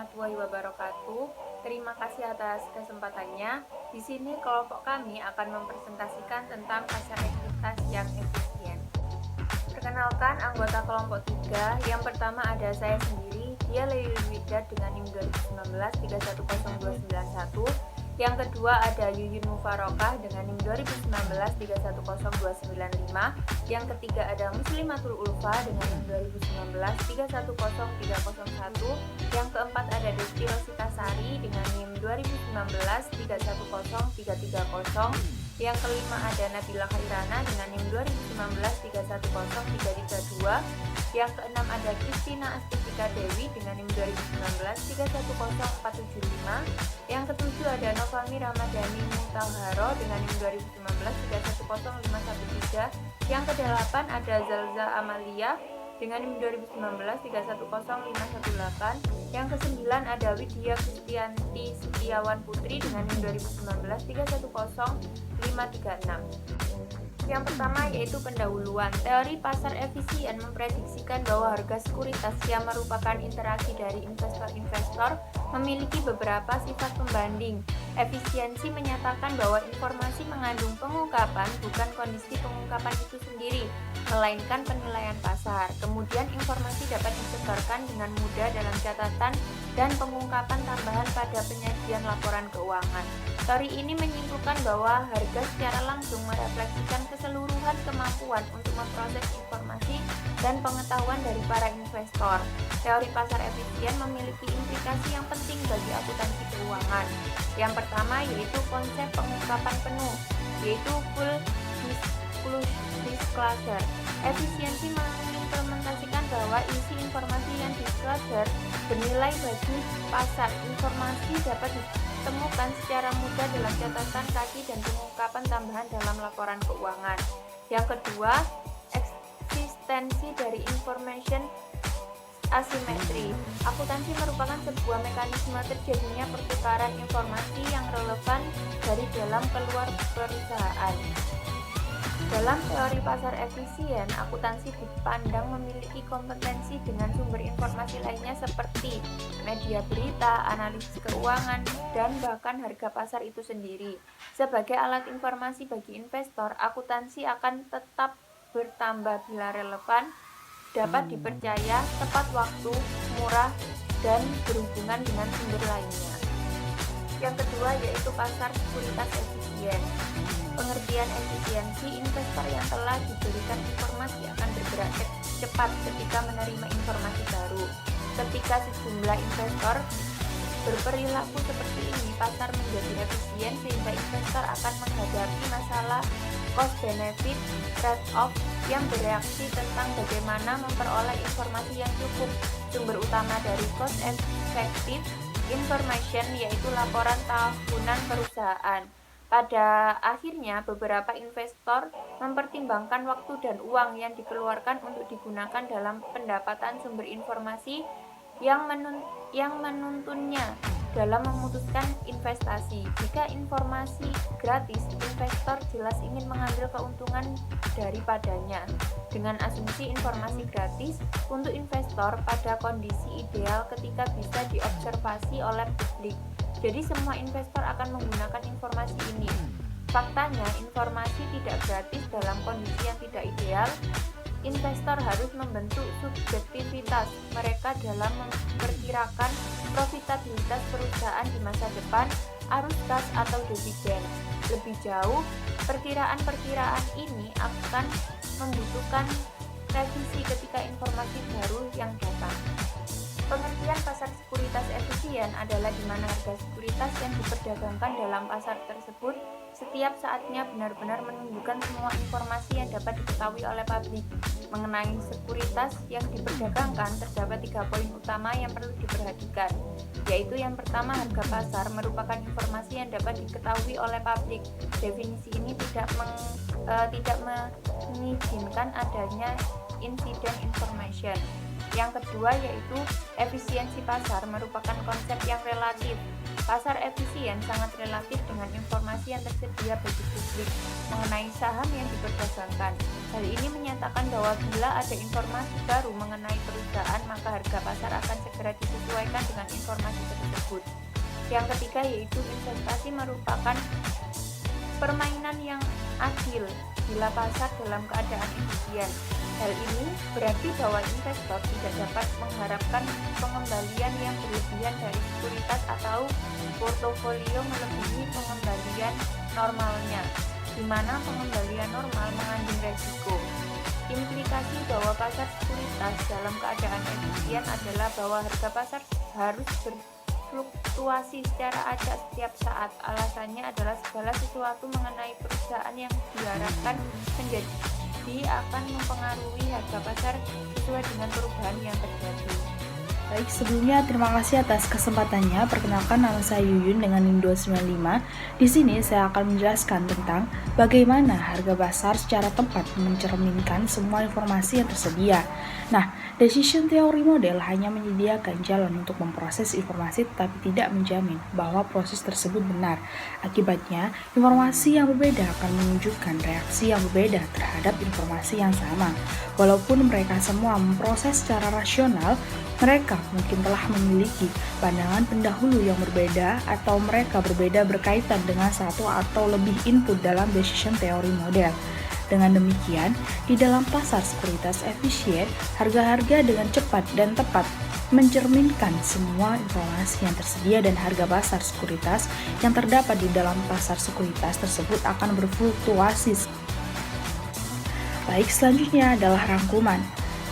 warahmatullahi wabarakatuh. Terima kasih atas kesempatannya. Di sini kelompok kami akan mempresentasikan tentang pasar ekuitas yang efisien. Perkenalkan anggota kelompok 3. Yang pertama ada saya sendiri, dia Leili Widat dengan NIM 2019 310291. Yang kedua ada Yuyun Mufarokah dengan NIM 2019 310295. Yang ketiga ada Muslimatul Ulfa dengan NIM 2019 310301. Yang keempat ada Desti Rositasari dengan NIM 2019 310330. Yang kelima ada Nabila Khairana dengan NIM 2019 310332. Yang keenam ada Kristina Astifika Dewi dengan NIM 2019 310475. Yang ketujuh ada Novami Ramadhani Mutahharo dengan NIM 2019 310513. Yang kedelapan ada Zalza Amalia dengan NIM 2019 310518. Yang kesembilan ada Widya Kristianti Setiawan Putri dengan NIM 2019 310536. Yang pertama yaitu pendahuluan. Teori pasar efisien memprediksikan bahwa harga sekuritas yang merupakan interaksi dari investor-investor memiliki beberapa sifat pembanding. Efisiensi menyatakan bahwa informasi mengandung pengungkapan bukan kondisi pengungkapan itu sendiri, melainkan penilaian pasar. Kemudian informasi dapat disebarkan dengan mudah dalam catatan dan pengungkapan tambahan pada penyajian laporan keuangan. Teori ini menyimpulkan bahwa harga secara langsung merefleksikan keseluruhan kemampuan untuk memproses informasi dan pengetahuan dari para investor. Teori pasar efisien memiliki implikasi yang penting bagi akuntansi keuangan. Yang pertama yaitu konsep pengungkapan penuh, yaitu full disclosure. Efisiensi mengimplementasikan bahwa isi informasi yang disclosure bernilai bagi pasar. Informasi dapat ditemukan secara mudah dalam catatan kaki dan pengungkapan tambahan dalam laporan keuangan. Yang kedua, eksistensi dari information asimetri. Akuntansi merupakan sebuah mekanisme terjadinya pertukaran informasi yang relevan dari dalam keluar perusahaan. Dalam teori pasar efisien, akuntansi dipandang memiliki kompetensi dengan sumber informasi lainnya seperti media berita, analisis keuangan, dan bahkan harga pasar itu sendiri. Sebagai alat informasi bagi investor, akuntansi akan tetap bertambah bila relevan, dapat dipercaya, tepat waktu, murah, dan berhubungan dengan sumber lainnya. Yang kedua yaitu pasar sekuritas efisien. Pengertian efisiensi, investor yang telah diberikan informasi akan bergerak cepat ketika menerima informasi baru. Ketika sejumlah investor berperilaku seperti ini, pasar menjadi efisien sehingga investor akan menghadapi masalah cost benefit trade-off yang bereaksi tentang bagaimana memperoleh informasi yang cukup. Sumber utama dari cost effective information yaitu laporan tahunan perusahaan. Pada akhirnya, beberapa investor mempertimbangkan waktu dan uang yang dikeluarkan untuk digunakan dalam pendapatan sumber informasi yang menuntunnya dalam memutuskan investasi. Jika informasi gratis, investor jelas ingin mengambil keuntungan daripadanya. Dengan asumsi informasi gratis untuk investor pada kondisi ideal ketika bisa diobservasi oleh publik. Jadi semua investor akan menggunakan informasi ini. Faktanya, informasi tidak gratis dalam kondisi yang tidak ideal. Investor harus membentuk subjektivitas mereka dalam memperkirakan profitabilitas perusahaan di masa depan, arus kas atau dividen. Lebih jauh, perkiraan-perkiraan ini akan membutuhkan revisi ketika informasi baru yang datang. Pengertian pasar sekuritas efisien adalah di mana harga sekuritas yang diperdagangkan dalam pasar tersebut setiap saatnya benar-benar menunjukkan semua informasi yang dapat diketahui oleh publik. Mengenai sekuritas yang diperdagangkan, terdapat 3 poin utama yang perlu diperhatikan, yaitu yang pertama, harga pasar merupakan informasi yang dapat diketahui oleh publik. Definisi ini tidak mengizinkan adanya incident information. Yang kedua yaitu efisiensi pasar merupakan konsep yang relatif. Pasar efisien sangat relatif dengan informasi yang tersedia bagi publik mengenai saham yang diperdagangkan. Hal ini menyatakan bahwa bila ada informasi baru mengenai perusahaan, maka harga pasar akan segera disesuaikan dengan informasi tersebut. Yang ketiga yaitu investasi merupakan permainan yang adil bila pasar dalam keadaan efisien. Hal ini berarti bahwa investor tidak dapat mengharapkan pengembalian yang berlebihan dari sekuritas atau portofolio melebihi pengembalian normalnya, di mana pengembalian normal mengandung resiko. Implikasi bahwa pasar sekuritas dalam keadaan efisien adalah bahwa harga pasar harus berfluktuasi secara acak setiap saat. Alasannya adalah segala sesuatu mengenai perusahaan yang diharapkan menjadi akan mempengaruhi harga pasar sesuai dengan perubahan yang terjadi. Baik, sebelumnya terima kasih atas kesempatannya. Perkenalkan, nama saya Yuyun dengan NIM 295. Di sini saya akan menjelaskan tentang bagaimana harga pasar secara tepat mencerminkan semua informasi yang tersedia. Nah, decision theory model hanya menyediakan jalan untuk memproses informasi tetapi tidak menjamin bahwa proses tersebut benar. Akibatnya, informasi yang berbeda akan menunjukkan reaksi yang berbeda terhadap informasi yang sama. Walaupun mereka semua memproses secara rasional, mereka mungkin telah memiliki pandangan pendahulu yang berbeda atau mereka berbeda berkaitan dengan satu atau lebih input dalam decision theory model. Dengan demikian, di dalam pasar sekuritas efisien, harga-harga dengan cepat dan tepat mencerminkan semua informasi yang tersedia dan harga pasar sekuritas yang terdapat di dalam pasar sekuritas tersebut akan berfluktuasi. Baik, selanjutnya adalah rangkuman.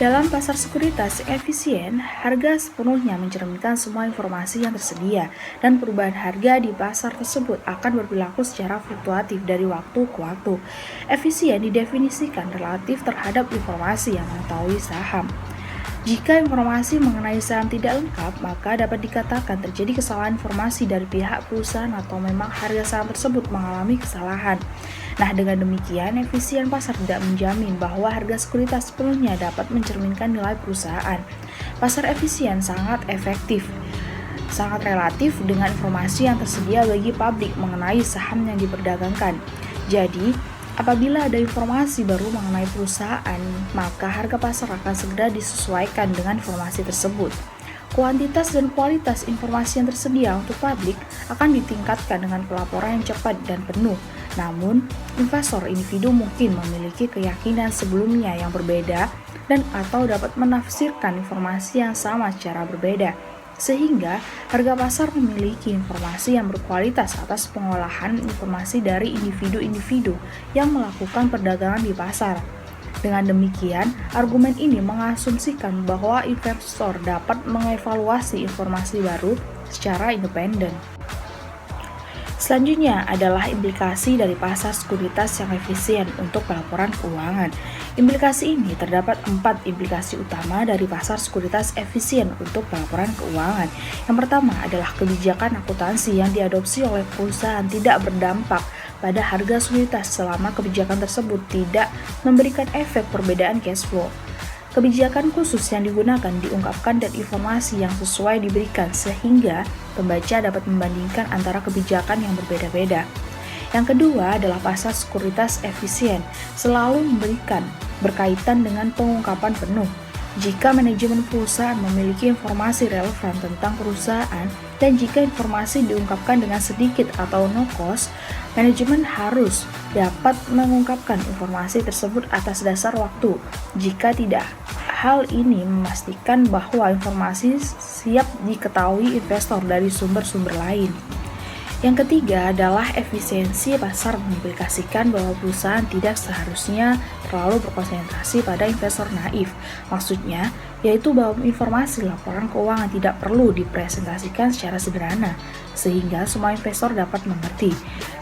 Dalam pasar sekuritas efisien, harga sepenuhnya mencerminkan semua informasi yang tersedia dan perubahan harga di pasar tersebut akan berperilaku secara fluktuatif dari waktu ke waktu. Efisien didefinisikan relatif terhadap informasi yang mengetahui saham. Jika informasi mengenai saham tidak lengkap, maka dapat dikatakan terjadi kesalahan informasi dari pihak perusahaan atau memang harga saham tersebut mengalami kesalahan. Nah, dengan demikian, efisien pasar tidak menjamin bahwa harga sekuritas sepenuhnya dapat mencerminkan nilai perusahaan. Pasar efisien sangat efektif, sangat relatif dengan informasi yang tersedia bagi publik mengenai saham yang diperdagangkan. Jadi, apabila ada informasi baru mengenai perusahaan, maka harga pasar akan segera disesuaikan dengan informasi tersebut. Kuantitas dan kualitas informasi yang tersedia untuk publik akan ditingkatkan dengan pelaporan yang cepat dan penuh. Namun, investor individu mungkin memiliki keyakinan sebelumnya yang berbeda dan atau dapat menafsirkan informasi yang sama secara berbeda, sehingga harga pasar memiliki informasi yang berkualitas atas pengolahan informasi dari individu-individu yang melakukan perdagangan di pasar. Dengan demikian, argumen ini mengasumsikan bahwa investor dapat mengevaluasi informasi baru secara independen. Selanjutnya adalah implikasi dari pasar sekuritas yang efisien untuk pelaporan keuangan. Implikasi ini terdapat 4 implikasi utama dari pasar sekuritas efisien untuk pelaporan keuangan. Yang pertama adalah kebijakan akuntansi yang diadopsi oleh perusahaan tidak berdampak pada harga sekuritas selama kebijakan tersebut tidak memberikan efek perbedaan cash flow. Kebijakan khusus yang digunakan diungkapkan dan informasi yang sesuai diberikan sehingga pembaca dapat membandingkan antara kebijakan yang berbeda-beda. Yang kedua adalah pasar sekuritas efisien selalu memberikan berkaitan dengan pengungkapan penuh. Jika manajemen perusahaan memiliki informasi relevan tentang perusahaan dan jika informasi diungkapkan dengan sedikit atau no cost, manajemen harus dapat mengungkapkan informasi tersebut atas dasar waktu. Jika tidak, hal ini memastikan bahwa informasi siap diketahui investor dari sumber-sumber lain. Yang ketiga adalah efisiensi pasar mengimplikasikan bahwa perusahaan tidak seharusnya terlalu berkonsentrasi pada investor naif. Maksudnya, yaitu bahwa informasi laporan keuangan tidak perlu dipresentasikan secara sederhana, sehingga semua investor dapat mengerti.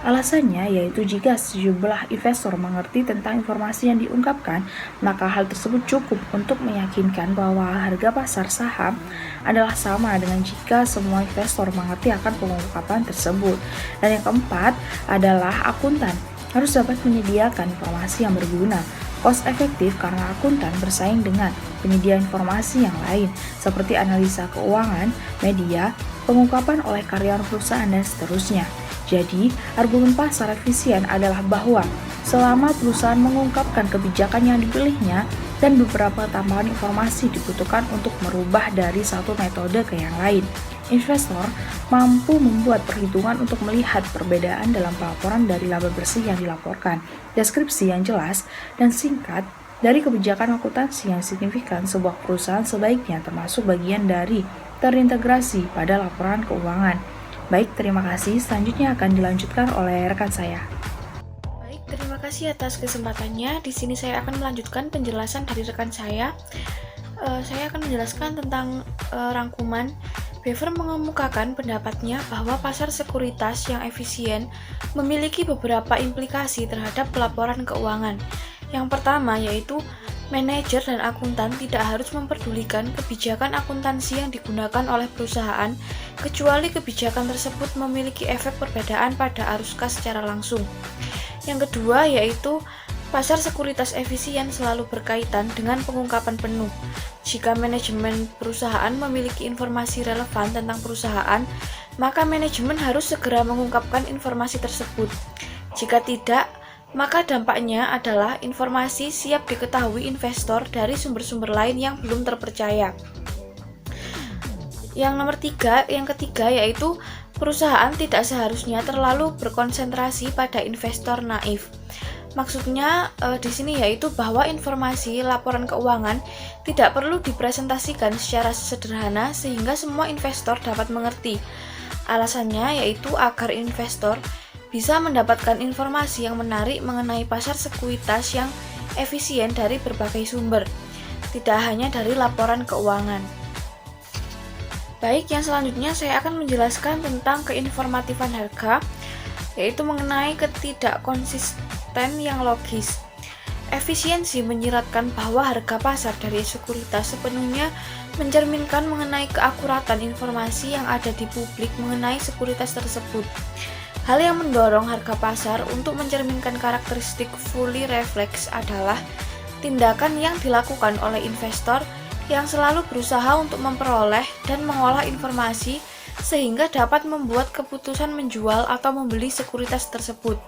Alasannya yaitu jika sejumlah investor mengerti tentang informasi yang diungkapkan, maka hal tersebut cukup untuk meyakinkan bahwa harga pasar saham adalah sama dengan jika semua investor mengerti akan pengungkapan tersebut. Dan yang keempat adalah akuntan harus dapat menyediakan informasi yang berguna. Cost efektif karena akuntan bersaing dengan penyedia informasi yang lain seperti analisa keuangan, media, pengungkapan oleh karyawan perusahaan, dan seterusnya. Jadi, argumen pasar efisien adalah bahwa selama perusahaan mengungkapkan kebijakan yang dipilihnya dan beberapa tambahan informasi dibutuhkan untuk merubah dari satu metode ke yang lain, investor mampu membuat perhitungan untuk melihat perbedaan dalam pelaporan dari laba bersih yang dilaporkan, deskripsi yang jelas dan singkat dari kebijakan akuntansi yang signifikan sebuah perusahaan sebaiknya termasuk bagian dari terintegrasi pada laporan keuangan. Baik, terima kasih. Selanjutnya akan dilanjutkan oleh rekan saya. Baik, terima kasih atas kesempatannya. Di sini saya akan melanjutkan penjelasan dari rekan saya. Saya akan menjelaskan tentang rangkuman. Bever mengemukakan pendapatnya bahwa pasar sekuritas yang efisien memiliki beberapa implikasi terhadap pelaporan keuangan. Yang pertama yaitu manajer dan akuntan tidak harus memperdulikan kebijakan akuntansi yang digunakan oleh perusahaan kecuali kebijakan tersebut memiliki efek perbedaan pada arus kas secara langsung. Yang kedua yaitu pasar sekuritas efisien selalu berkaitan dengan pengungkapan penuh. Jika manajemen perusahaan memiliki informasi relevan tentang perusahaan, maka manajemen harus segera mengungkapkan informasi tersebut. Jika tidak, maka dampaknya adalah informasi siap diketahui investor dari sumber-sumber lain yang belum terpercaya. Yang ketiga yaitu perusahaan tidak seharusnya terlalu berkonsentrasi pada investor naif. Maksudnya di sini yaitu bahwa informasi laporan keuangan tidak perlu dipresentasikan secara sederhana sehingga semua investor dapat mengerti. Alasannya yaitu agar investor bisa mendapatkan informasi yang menarik mengenai pasar sekuritas yang efisien dari berbagai sumber, tidak hanya dari laporan keuangan. Baik, yang selanjutnya saya akan menjelaskan tentang keinformatifan harga, yaitu mengenai ketidakkonsisten yang logis. Efisiensi menyiratkan bahwa harga pasar dari sekuritas sepenuhnya mencerminkan mengenai keakuratan informasi yang ada di publik mengenai sekuritas tersebut. Hal yang mendorong harga pasar untuk mencerminkan karakteristik fully reflex adalah tindakan yang dilakukan oleh investor yang selalu berusaha untuk memperoleh dan mengolah informasi sehingga dapat membuat keputusan menjual atau membeli sekuritas tersebut.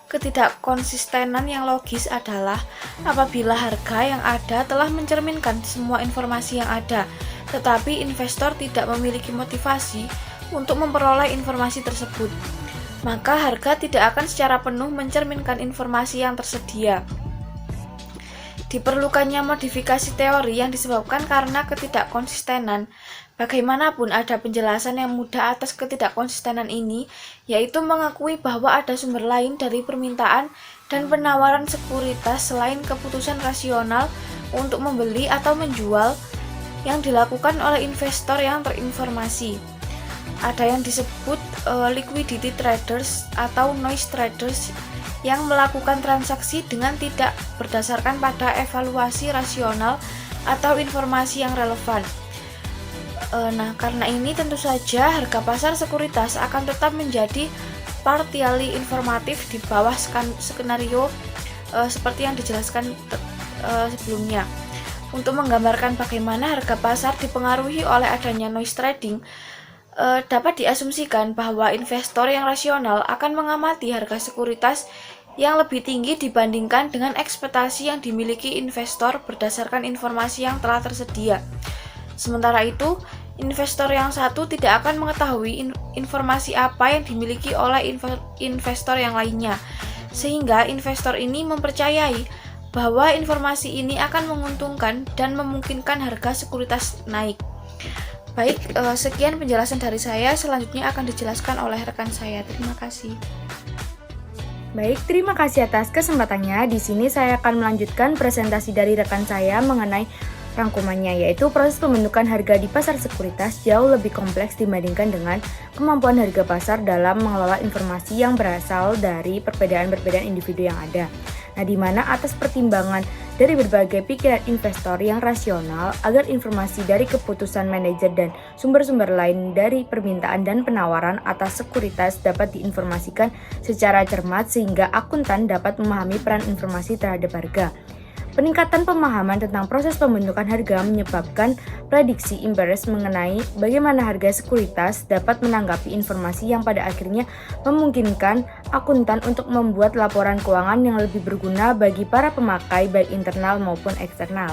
Ketidakkonsistenan yang logis adalah apabila harga yang ada telah mencerminkan semua informasi yang ada, tetapi investor tidak memiliki motivasi untuk memperoleh informasi tersebut, maka harga tidak akan secara penuh mencerminkan informasi yang tersedia. Diperlukannya modifikasi teori yang disebabkan karena ketidakkonsistenan. Bagaimanapun ada penjelasan yang mudah atas ketidakkonsistenan ini, yaitu mengakui bahwa ada sumber lain dari permintaan dan penawaran sekuritas selain keputusan rasional untuk membeli atau menjual yang dilakukan oleh investor yang terinformasi. Ada yang disebut liquidity traders atau noise traders yang melakukan transaksi dengan tidak berdasarkan pada evaluasi rasional atau informasi yang relevan. Karena ini tentu saja harga pasar sekuritas akan tetap menjadi partially informatif di bawah skenario seperti yang dijelaskan sebelumnya. Untuk menggambarkan bagaimana harga pasar dipengaruhi oleh adanya noise trading, dapat diasumsikan bahwa investor yang rasional akan mengamati harga sekuritas yang lebih tinggi dibandingkan dengan ekspektasi yang dimiliki investor berdasarkan informasi yang telah tersedia. Sementara itu, investor yang satu tidak akan mengetahui informasi apa yang dimiliki oleh investor yang lainnya, sehingga investor ini mempercayai bahwa informasi ini akan menguntungkan dan memungkinkan harga sekuritas naik. Baik, sekian penjelasan dari saya. Selanjutnya akan dijelaskan oleh rekan saya. Terima kasih. Baik, terima kasih atas kesempatannya. Di sini saya akan melanjutkan presentasi dari rekan saya mengenai rangkumannya, yaitu proses pembentukan harga di pasar sekuritas jauh lebih kompleks dibandingkan dengan kemampuan harga pasar dalam mengelola informasi yang berasal dari perbedaan-perbedaan individu yang ada. Nah, di mana atas pertimbangan dari berbagai pikiran investor yang rasional agar informasi dari keputusan manajer dan sumber-sumber lain dari permintaan dan penawaran atas sekuritas dapat diinformasikan secara cermat sehingga akuntan dapat memahami peran informasi terhadap harga. Peningkatan pemahaman tentang proses pembentukan harga menyebabkan prediksi Imbers mengenai bagaimana harga sekuritas dapat menanggapi informasi yang pada akhirnya memungkinkan akuntan untuk membuat laporan keuangan yang lebih berguna bagi para pemakai baik internal maupun eksternal.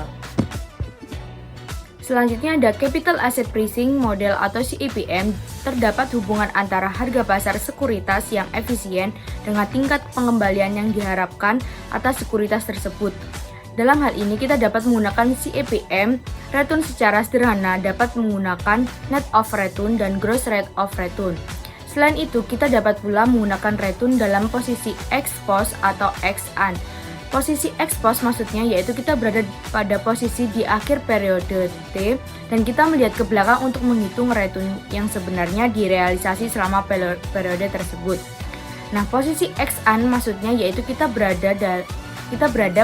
Selanjutnya ada Capital Asset Pricing Model atau CAPM. Terdapat hubungan antara harga pasar sekuritas yang efisien dengan tingkat pengembalian yang diharapkan atas sekuritas tersebut. Dalam hal ini kita dapat menggunakan CAPM. Return secara sederhana dapat menggunakan Net of Return dan Gross Rate of Return. Selain itu, kita dapat pula menggunakan return dalam posisi ex post atau ex ante. Posisi ex post maksudnya yaitu kita berada pada posisi di akhir periode T dan kita melihat ke belakang untuk menghitung return yang sebenarnya direalisasi selama periode tersebut. Nah, posisi ex ante maksudnya yaitu kita berada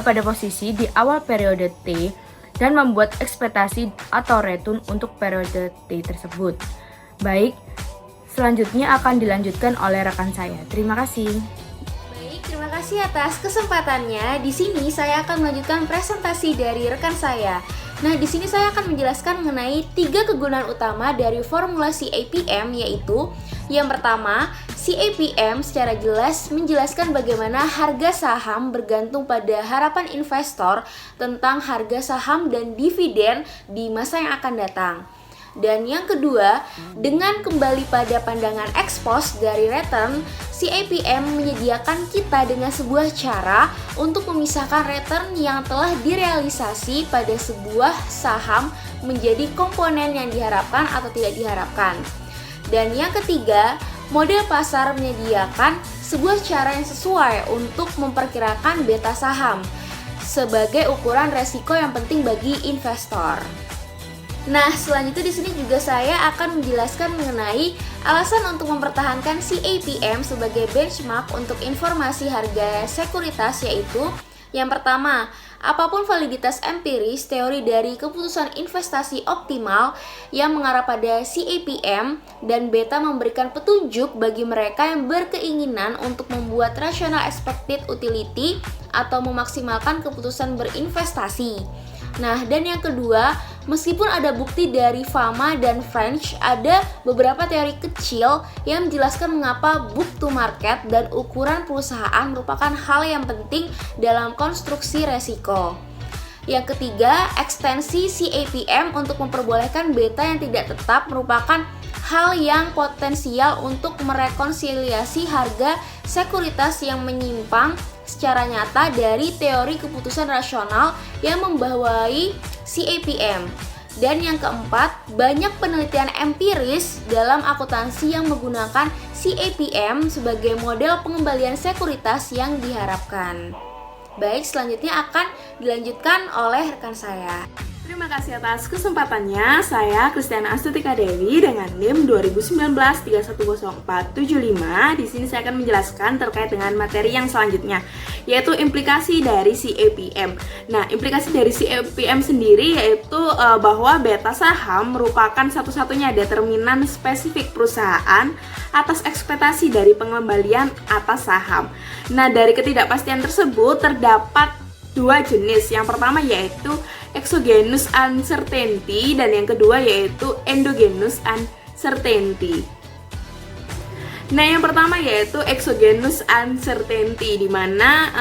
pada posisi di awal periode T dan membuat ekspektasi atau return untuk periode T tersebut. Baik, selanjutnya akan dilanjutkan oleh rekan saya. Terima kasih. Baik, terima kasih atas kesempatannya. Di sini saya akan melanjutkan presentasi dari rekan saya. Nah, di sini saya akan menjelaskan mengenai 3 kegunaan utama dari formula CAPM, yaitu yang pertama, CAPM secara jelas menjelaskan bagaimana harga saham bergantung pada harapan investor tentang harga saham dan dividen di masa yang akan datang. Dan yang kedua, dengan kembali pada pandangan ex post dari return, CAPM menyediakan kita dengan sebuah cara untuk memisahkan return yang telah direalisasi pada sebuah saham menjadi komponen yang diharapkan atau tidak diharapkan. Dan yang ketiga, model pasar menyediakan sebuah cara yang sesuai untuk memperkirakan beta saham sebagai ukuran resiko yang penting bagi investor. Nah, selanjutnya di sini juga saya akan menjelaskan mengenai alasan untuk mempertahankan CAPM sebagai benchmark untuk informasi harga sekuritas, yaitu yang pertama, apapun validitas empiris teori dari keputusan investasi optimal yang mengarah pada CAPM dan beta memberikan petunjuk bagi mereka yang berkeinginan untuk membuat rational expected utility atau memaksimalkan keputusan berinvestasi. Nah, dan yang kedua, meskipun ada bukti dari Fama dan French, ada beberapa teori kecil yang menjelaskan mengapa book to market dan ukuran perusahaan merupakan hal yang penting dalam konstruksi resiko. Yang ketiga, ekstensi CAPM untuk memperbolehkan beta yang tidak tetap merupakan hal yang potensial untuk merekonsiliasi harga sekuritas yang menyimpang secara nyata dari teori keputusan rasional yang membawai CAPM. Dan yang keempat, banyak penelitian empiris dalam akuntansi yang menggunakan CAPM sebagai model pengembalian sekuritas yang diharapkan. Baik, selanjutnya akan dilanjutkan oleh rekan saya. Terima kasih atas kesempatannya. Saya Kristiana Astutika Dewi dengan NIM 2019-310475. Di sini saya akan menjelaskan terkait dengan materi yang selanjutnya, yaitu implikasi dari CAPM. Nah, implikasi dari CAPM sendiri yaitu bahwa beta saham merupakan satu-satunya determinan spesifik perusahaan atas ekspektasi dari pengembalian atas saham. Nah, dari ketidakpastian tersebut terdapat 2 jenis. Yang pertama yaitu exogenous uncertainty dan yang kedua yaitu endogenous uncertainty. Nah, yang pertama yaitu exogenous uncertainty, di mana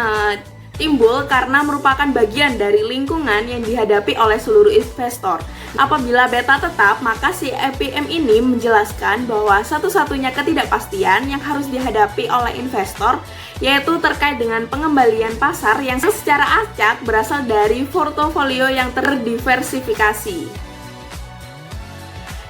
timbul karena merupakan bagian dari lingkungan yang dihadapi oleh seluruh investor. Apabila beta tetap, maka CAPM ini menjelaskan bahwa satu-satunya ketidakpastian yang harus dihadapi oleh investor yaitu terkait dengan pengembalian pasar yang secara acak berasal dari portofolio yang terdiversifikasi.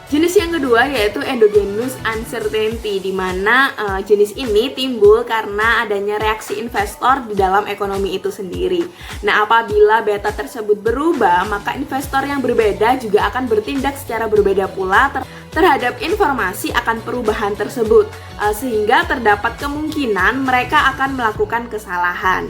Jenis yang kedua yaitu endogenous uncertainty, di mana jenis ini timbul karena adanya reaksi investor di dalam ekonomi itu sendiri. Nah, apabila beta tersebut berubah, maka investor yang berbeda juga akan bertindak secara berbeda pula terhadap informasi akan perubahan tersebut, sehingga terdapat kemungkinan mereka akan melakukan kesalahan.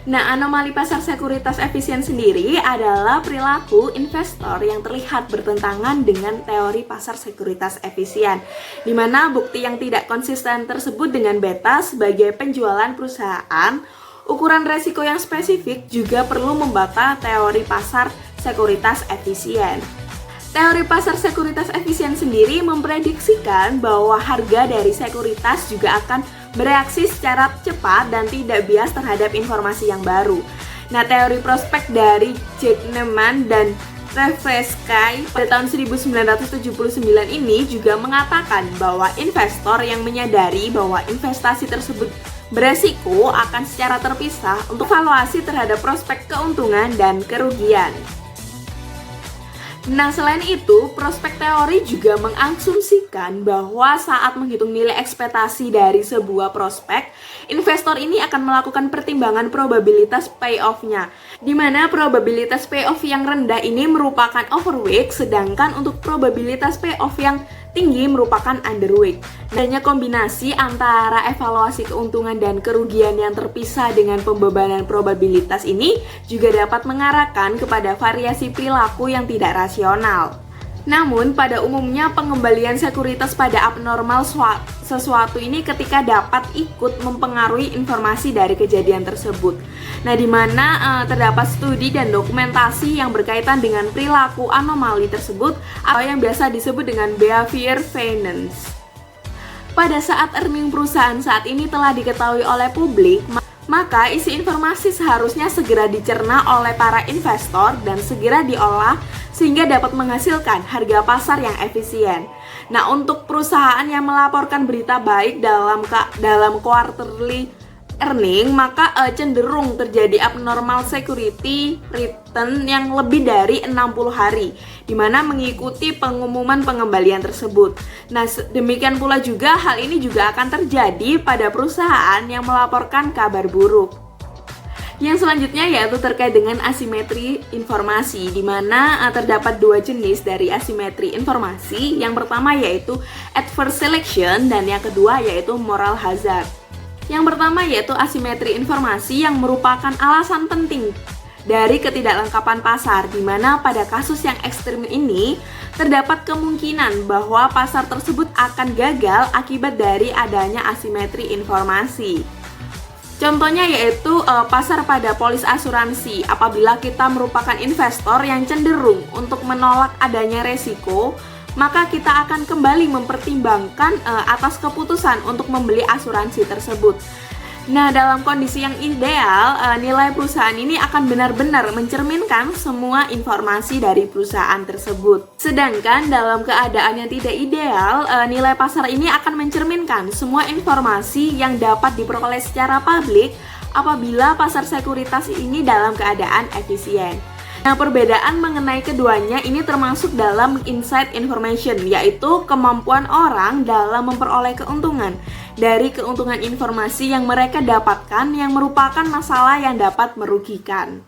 Nah, anomali pasar sekuritas efisien sendiri adalah perilaku investor yang terlihat bertentangan dengan teori pasar sekuritas efisien, di mana bukti yang tidak konsisten tersebut dengan beta sebagai penjualan perusahaan, ukuran resiko yang spesifik juga perlu membata teori pasar sekuritas efisien. Teori pasar sekuritas efisien sendiri memprediksikan bahwa harga dari sekuritas juga akan bereaksi secara cepat dan tidak bias terhadap informasi yang baru. Nah, teori prospek dari Jack Neman dan Tversky pada tahun 1979 ini juga mengatakan bahwa investor yang menyadari bahwa investasi tersebut beresiko akan secara terpisah untuk valuasi terhadap prospek keuntungan dan kerugian. Nah, selain itu, prospek teori juga mengasumsikan bahwa saat menghitung nilai ekspektasi dari sebuah prospek, investor ini akan melakukan pertimbangan probabilitas payoff-nya, di mana probabilitas payoff yang rendah ini merupakan overweight, sedangkan untuk probabilitas payoff yang tinggi merupakan underweight. Adanya kombinasi antara evaluasi keuntungan dan kerugian yang terpisah dengan pembebanan probabilitas ini juga dapat mengarahkan kepada variasi perilaku yang tidak rasional. Namun, pada umumnya pengembalian sekuritas pada abnormal sesuatu ini ketika dapat ikut mempengaruhi informasi dari kejadian tersebut. Nah, di mana terdapat studi dan dokumentasi yang berkaitan dengan perilaku anomali tersebut atau yang biasa disebut dengan behavior finance. Pada saat earning perusahaan saat ini telah diketahui oleh publik, maka isi informasi seharusnya segera dicerna oleh para investor dan segera diolah sehingga dapat menghasilkan harga pasar yang efisien. Nah, untuk perusahaan yang melaporkan berita baik dalam quarterly earning, maka cenderung terjadi abnormal security return yang lebih dari 60 hari, di mana mengikuti pengumuman pengembalian tersebut. Nah, demikian pula juga hal ini juga akan terjadi pada perusahaan yang melaporkan kabar buruk. Yang selanjutnya yaitu terkait dengan asimetri informasi, di mana terdapat dua jenis dari asimetri informasi. Yang pertama yaitu adverse selection dan yang kedua yaitu moral hazard. Yang pertama yaitu asimetri informasi yang merupakan alasan penting dari ketidaklengkapan pasar, di mana pada kasus yang ekstrim ini terdapat kemungkinan bahwa pasar tersebut akan gagal akibat dari adanya asimetri informasi. Contohnya yaitu pasar pada polis asuransi. Apabila kita merupakan investor yang cenderung untuk menolak adanya resiko, maka kita akan kembali mempertimbangkan atas keputusan untuk membeli asuransi tersebut. Nah, dalam kondisi yang ideal, nilai perusahaan ini akan benar-benar mencerminkan semua informasi dari perusahaan tersebut. Sedangkan dalam keadaan yang tidak ideal, nilai pasar ini akan mencerminkan semua informasi yang dapat diperoleh secara publik apabila pasar sekuritas ini dalam keadaan efisien. Nah, perbedaan mengenai keduanya ini termasuk dalam inside information, yaitu kemampuan orang dalam memperoleh keuntungan dari keuntungan informasi yang mereka dapatkan yang merupakan masalah yang dapat merugikan.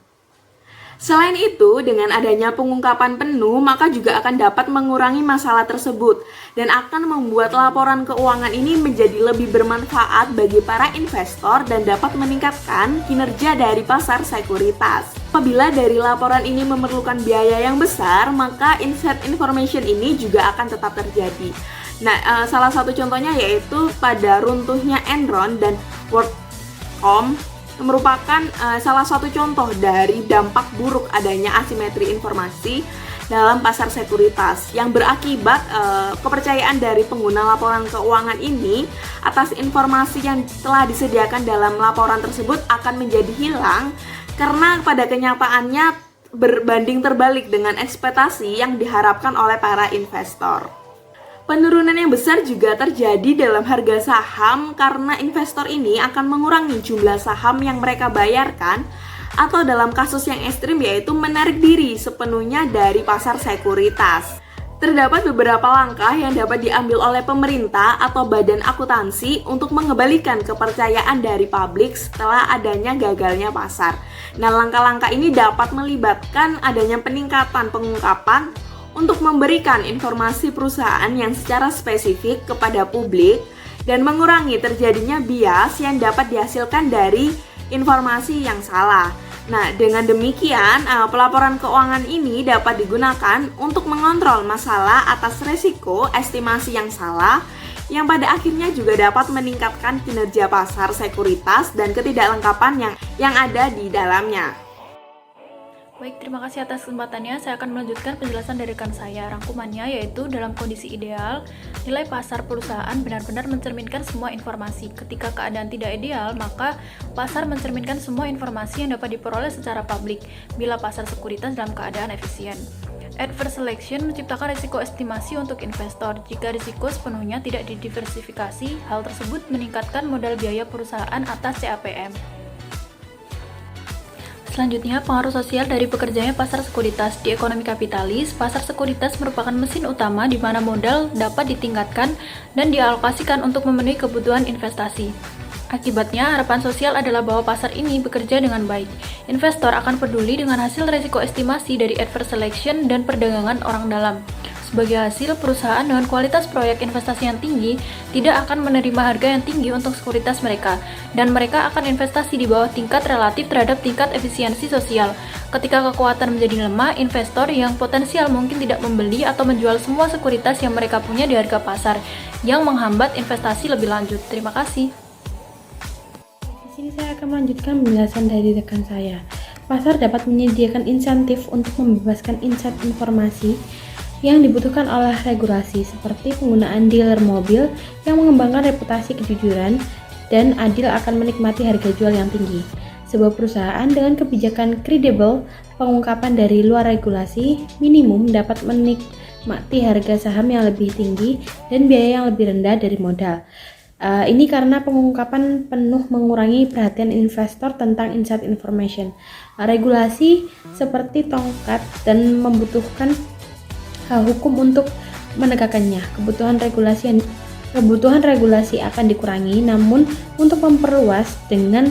Selain itu, dengan adanya pengungkapan penuh, maka juga akan dapat mengurangi masalah tersebut dan akan membuat laporan keuangan ini menjadi lebih bermanfaat bagi para investor dan dapat meningkatkan kinerja dari pasar sekuritas. Apabila dari laporan ini memerlukan biaya yang besar, maka inside information ini juga akan tetap terjadi. Nah, salah satu contohnya yaitu pada runtuhnya Enron dan WorldCom merupakan salah satu contoh dari dampak buruk adanya asimetri informasi dalam pasar sekuritas yang berakibat kepercayaan dari pengguna laporan keuangan ini atas informasi yang telah disediakan dalam laporan tersebut akan menjadi hilang karena pada kenyataannya berbanding terbalik dengan ekspektasi yang diharapkan oleh para investor. Penurunan yang besar juga terjadi dalam harga saham karena investor ini akan mengurangi jumlah saham yang mereka bayarkan atau dalam kasus yang ekstrim yaitu menarik diri sepenuhnya dari pasar sekuritas. Terdapat beberapa langkah yang dapat diambil oleh pemerintah atau badan akuntansi untuk mengembalikan kepercayaan dari publik setelah adanya gagalnya pasar. Nah, langkah-langkah ini dapat melibatkan adanya peningkatan pengungkapan untuk memberikan informasi perusahaan yang secara spesifik kepada publik dan mengurangi terjadinya bias yang dapat dihasilkan dari informasi yang salah. Nah, dengan demikian, pelaporan keuangan ini dapat digunakan untuk mengontrol masalah atas resiko estimasi yang salah, yang pada akhirnya juga dapat meningkatkan kinerja pasar sekuritas dan ketidaklengkapan yang ada di dalamnya. Baik, terima kasih atas kesempatannya. Saya akan melanjutkan penjelasan dari rekan saya. Rangkumannya yaitu dalam kondisi ideal, nilai pasar perusahaan benar-benar mencerminkan semua informasi. Ketika keadaan tidak ideal, maka pasar mencerminkan semua informasi yang dapat diperoleh secara publik bila pasar sekuritas dalam keadaan efisien. Adverse selection menciptakan risiko estimasi untuk investor. Jika risiko sepenuhnya tidak didiversifikasi, hal tersebut meningkatkan modal biaya perusahaan atas CAPM. Selanjutnya, pengaruh sosial dari bekerjanya pasar sekuritas. Di ekonomi kapitalis, pasar sekuritas merupakan mesin utama di mana modal dapat ditingkatkan dan dialokasikan untuk memenuhi kebutuhan investasi. Akibatnya, harapan sosial adalah bahwa pasar ini bekerja dengan baik. Investor akan peduli dengan hasil risiko estimasi dari adverse selection dan perdagangan orang dalam. Sebagai hasil, perusahaan dengan kualitas proyek investasi yang tinggi tidak akan menerima harga yang tinggi untuk sekuritas mereka, dan mereka akan investasi di bawah tingkat relatif terhadap tingkat efisiensi sosial. Ketika kekuatan menjadi lemah, investor yang potensial mungkin tidak membeli atau menjual semua sekuritas yang mereka punya di harga pasar, yang menghambat investasi lebih lanjut. Terima kasih. Di sini saya akan melanjutkan penjelasan dari rekan saya. Pasar dapat menyediakan insentif untuk membebaskan insight informasi yang dibutuhkan oleh regulasi, seperti penggunaan dealer mobil yang mengembangkan reputasi kejujuran dan adil akan menikmati harga jual yang tinggi. Sebuah perusahaan dengan kebijakan kredibel, pengungkapan dari luar regulasi, minimum dapat menikmati harga saham yang lebih tinggi dan biaya yang lebih rendah dari modal. Ini karena pengungkapan penuh mengurangi perhatian investor tentang inside information. Regulasi seperti tongkat dan membutuhkan hukum untuk menegakkannya. Kebutuhan regulasi akan dikurangi, namun untuk memperluas dengan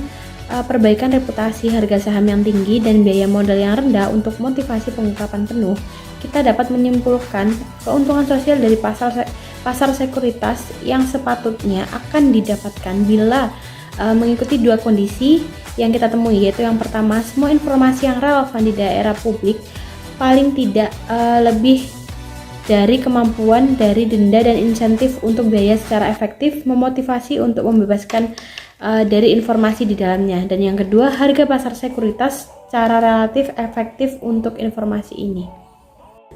perbaikan reputasi, harga saham yang tinggi, dan biaya modal yang rendah untuk motivasi pengungkapan penuh, kita dapat menyimpulkan keuntungan sosial dari pasar sekuritas yang sepatutnya akan didapatkan bila mengikuti dua kondisi yang kita temui, yaitu yang pertama, semua informasi yang relevan di daerah publik paling tidak lebih dari kemampuan dari denda dan insentif untuk biaya secara efektif memotivasi untuk membebaskan dari informasi di dalamnya. Dan yang kedua, harga pasar sekuritas secara relatif efektif untuk informasi ini.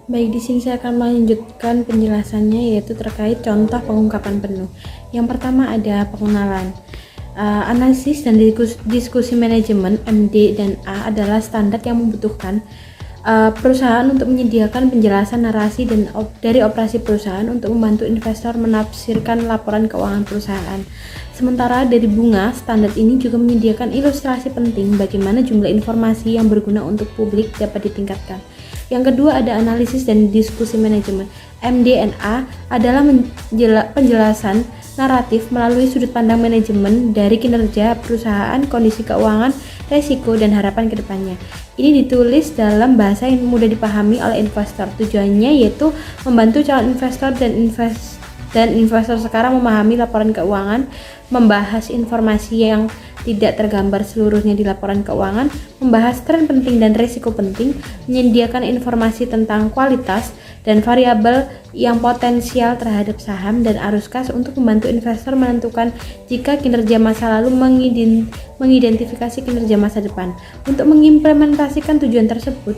Baik, di sini saya akan melanjutkan penjelasannya, yaitu terkait contoh pengungkapan penuh. Yang pertama ada pengenalan. Analisis dan diskusi manajemen MD dan A adalah standar yang membutuhkan perusahaan untuk menyediakan penjelasan narasi dan dari operasi perusahaan untuk membantu investor menafsirkan laporan keuangan perusahaan. Sementara dari bunga, standar ini juga menyediakan ilustrasi penting bagaimana jumlah informasi yang berguna untuk publik dapat ditingkatkan. Yang kedua ada analisis dan diskusi manajemen. MD&A adalah penjelasan naratif melalui sudut pandang manajemen dari kinerja perusahaan, kondisi keuangan, resiko, dan harapan ke depannya. Ini ditulis dalam bahasa yang mudah dipahami oleh investor. Tujuannya yaitu membantu calon investor dan investor sekarang memahami laporan keuangan, membahas informasi yang tidak tergambar seluruhnya di laporan keuangan, membahas tren penting dan risiko penting, menyediakan informasi tentang kualitas dan variabel yang potensial terhadap saham dan arus kas untuk membantu investor menentukan jika kinerja masa lalu mengidentifikasi kinerja masa depan. Untuk mengimplementasikan tujuan tersebut,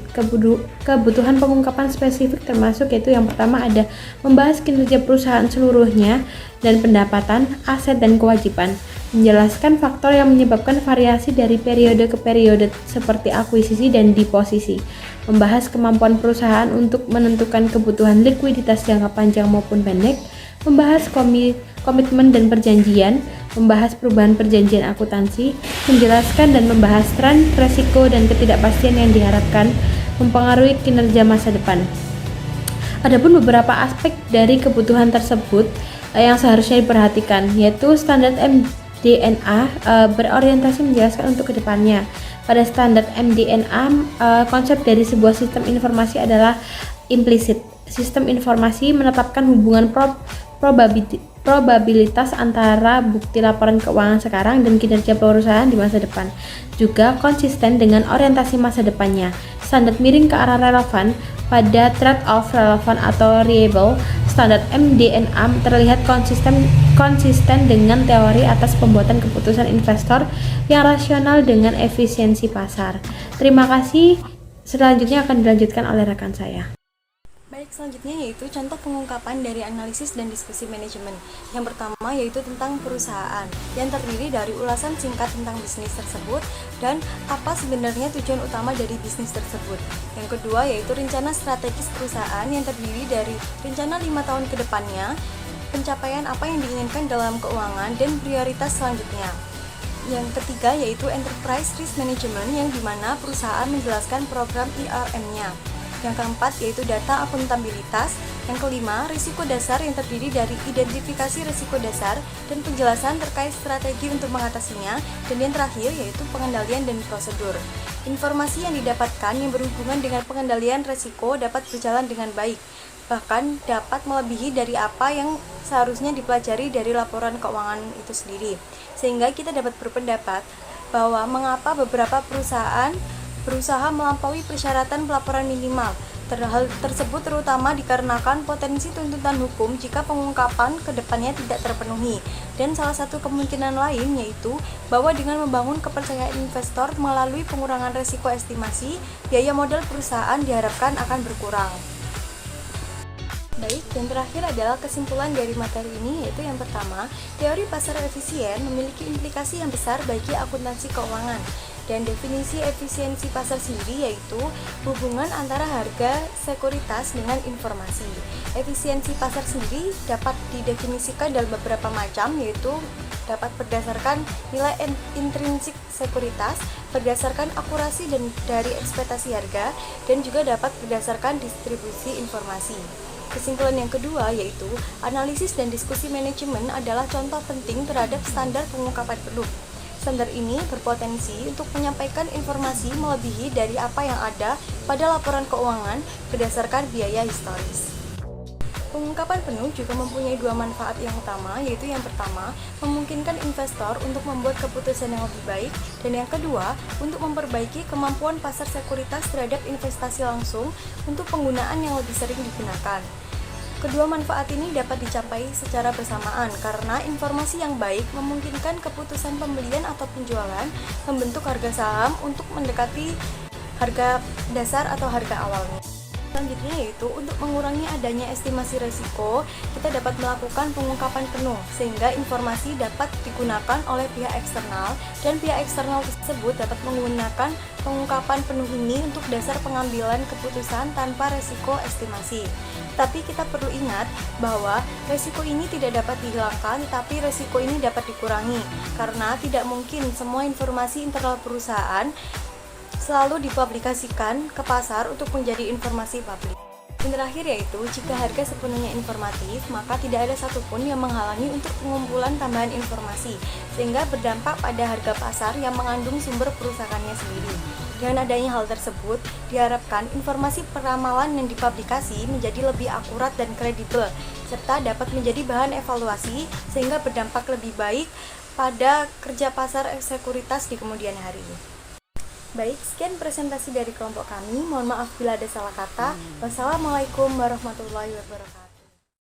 kebutuhan pengungkapan spesifik termasuk, yaitu yang pertama ada membahas kinerja perusahaan seluruhnya dan pendapatan, aset, dan kewajiban, menjelaskan faktor yang menyebabkan variasi dari periode ke periode seperti akuisisi dan deposisi, membahas kemampuan perusahaan untuk menentukan kebutuhan likuiditas jangka panjang maupun pendek, membahas komitmen dan perjanjian, membahas perubahan perjanjian akuntansi, menjelaskan dan membahas tren, resiko, dan ketidakpastian yang diharapkan mempengaruhi kinerja masa depan. Adapun beberapa aspek dari kebutuhan tersebut yang seharusnya diperhatikan, yaitu standar MD&A berorientasi menjelaskan untuk kedepannya. Pada standar MD&A, konsep dari sebuah sistem informasi adalah implisit. Sistem informasi menetapkan hubungan probabilitas antara bukti laporan keuangan sekarang dan kinerja perusahaan di masa depan, juga konsisten dengan orientasi masa depannya. Standar miring ke arah relevan pada trade-off relevan atau reliable, standar MD&A terlihat konsisten dengan teori atas pembuatan keputusan investor yang rasional dengan efisiensi pasar. Terima kasih. Selanjutnya akan dilanjutkan oleh rekan saya. Baik, selanjutnya yaitu contoh pengungkapan dari analisis dan diskusi manajemen. Yang pertama yaitu tentang perusahaan, yang terdiri dari ulasan singkat tentang bisnis tersebut dan apa sebenarnya tujuan utama dari bisnis tersebut. Yang kedua yaitu rencana strategis perusahaan, yang terdiri dari rencana 5 tahun ke depannya, pencapaian apa yang diinginkan dalam keuangan, dan prioritas selanjutnya. Yang ketiga yaitu enterprise risk management, yang dimana perusahaan menjelaskan program IRM-nya. Yang keempat yaitu data akuntabilitas. Yang kelima, risiko dasar, yang terdiri dari identifikasi risiko dasar dan penjelasan terkait strategi untuk mengatasinya. Dan yang terakhir yaitu pengendalian dan prosedur. Informasi yang didapatkan yang berhubungan dengan pengendalian risiko dapat berjalan dengan baik, bahkan dapat melebihi dari apa yang seharusnya dipelajari dari laporan keuangan itu sendiri. Sehingga kita dapat berpendapat bahwa mengapa beberapa perusahaan berusaha melampaui persyaratan pelaporan minimal. Hal tersebut terutama dikarenakan potensi tuntutan hukum jika pengungkapan ke depannya tidak terpenuhi. Dan salah satu kemungkinan lain yaitu bahwa dengan membangun kepercayaan investor melalui pengurangan resiko estimasi, biaya modal perusahaan diharapkan akan berkurang. Baik, yang terakhir adalah kesimpulan dari materi ini, yaitu yang pertama, teori pasar efisien memiliki implikasi yang besar bagi akuntansi keuangan. Dan definisi efisiensi pasar sendiri yaitu hubungan antara harga sekuritas dengan informasi. Efisiensi pasar sendiri dapat didefinisikan dalam beberapa macam, yaitu dapat berdasarkan nilai intrinsik sekuritas, berdasarkan akurasi dan dari ekspektasi harga, dan juga dapat berdasarkan distribusi informasi. Kesimpulan yang kedua yaitu analisis dan diskusi manajemen adalah contoh penting terhadap standar pengungkapan penuh. Standar ini berpotensi untuk menyampaikan informasi melebihi dari apa yang ada pada laporan keuangan berdasarkan biaya historis. Pengungkapan penuh juga mempunyai dua manfaat yang utama, yaitu yang pertama, memungkinkan investor untuk membuat keputusan yang lebih baik, dan yang kedua, untuk memperbaiki kemampuan pasar sekuritas terhadap investasi langsung untuk penggunaan yang lebih sering digunakan. Kedua manfaat ini dapat dicapai secara bersamaan karena informasi yang baik memungkinkan keputusan pembelian atau penjualan membentuk harga saham untuk mendekati harga dasar atau harga awalnya. Selanjutnya yaitu untuk mengurangi adanya estimasi risiko, kita dapat melakukan pengungkapan penuh sehingga informasi dapat digunakan oleh pihak eksternal dan pihak eksternal tersebut dapat menggunakan pengungkapan penuh ini untuk dasar pengambilan keputusan tanpa risiko estimasi. Tapi kita perlu ingat bahwa risiko ini tidak dapat dihilangkan, tapi risiko ini dapat dikurangi karena tidak mungkin semua informasi internal perusahaan selalu dipublikasikan ke pasar untuk menjadi informasi publik. Yang terakhir yaitu, jika harga sepenuhnya informatif, maka tidak ada satupun yang menghalangi untuk pengumpulan tambahan informasi, sehingga berdampak pada harga pasar yang mengandung sumber perusahaannya sendiri. Dengan adanya hal tersebut, diharapkan informasi peramalan yang dipublikasi menjadi lebih akurat dan kredibel, serta dapat menjadi bahan evaluasi, sehingga berdampak lebih baik pada kerja pasar sekuritas di kemudian hari. Baik, sekian presentasi dari kelompok kami. Mohon maaf bila ada salah kata. Wassalamualaikum warahmatullahi wabarakatuh.